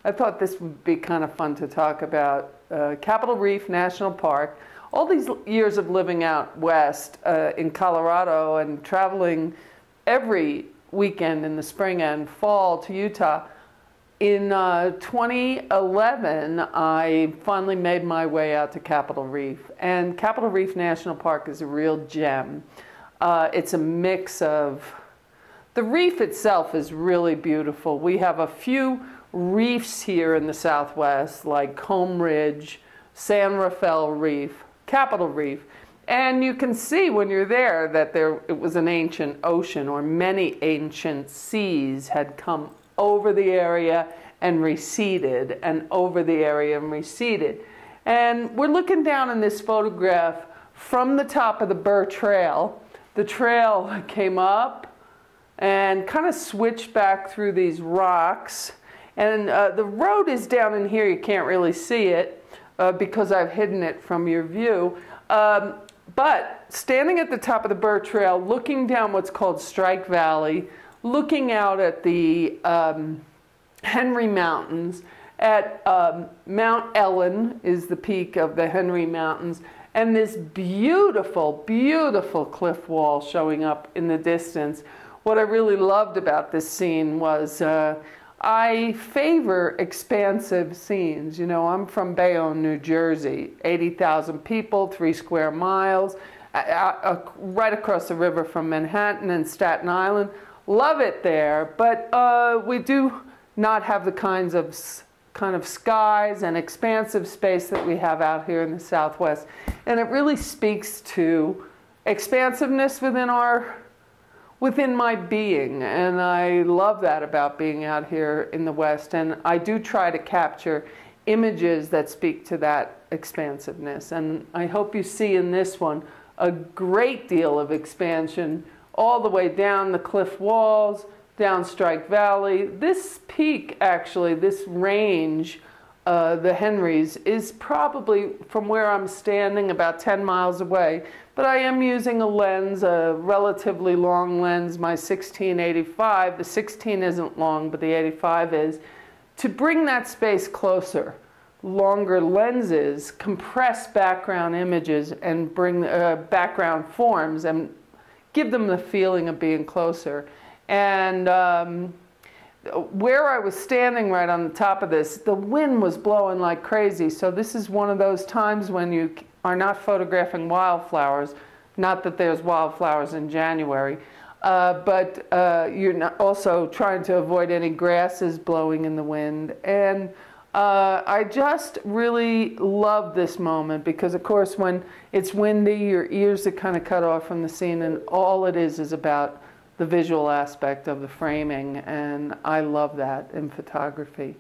I thought this would be kind of fun to talk about. Capitol Reef National Park. All these years of living out west in Colorado and traveling every weekend in the spring and fall to Utah, in 2011, I finally made my way out to Capitol Reef. And Capitol Reef National Park is a real gem. It's a mix of... The reef itself is really beautiful. We have a few reefs here in the Southwest, like Comb Ridge, San Rafael Reef, Capitol Reef. And you can see when you're there that it was an ancient ocean, or many ancient seas had come over the area and receded, and over the area and receded. And we're looking down in this photograph from the top of the Burr Trail. The trail came up and kind of switched back through these rocks. And the road is down in here. You can't really see it because I've hidden it from your view. But standing at the top of the Burr Trail, looking down what's called Strike Valley, looking out at the Henry Mountains, at Mount Ellen is the peak of the Henry Mountains, and this beautiful, beautiful cliff wall showing up in the distance. What I really loved about this scene was I favor expansive scenes. You know, I'm from Bayonne, New Jersey, 80,000 people, 3 square miles, right across the river from Manhattan and Staten Island. Love it there, but we do not have the kind of skies and expansive space that we have out here in the Southwest. And it really speaks to expansiveness within my being, and I love that about being out here in the West. And I do try to capture images that speak to that expansiveness. And I hope you see in this one a great deal of expansion all the way down the cliff walls, down Strike Valley. This peak, actually, this range, the Henrys, is probably from where I'm standing about 10 miles away. But I am using a lens, a relatively long lens, my 16-85. The 16 isn't long, but the 85 is, to bring that space closer. Longer lenses compress background images and bring background forms and give them the feeling of being closer. And where I was standing right on the top of this, the wind was blowing like crazy. So this is one of those times when you are not photographing wildflowers. Not that there's wildflowers in January, but you're not also trying to avoid any grasses blowing in the wind. And I just really love this moment because, of course, when it's windy, your ears are kind of cut off from the scene, and all it is about the visual aspect of the framing, and I love that in photography.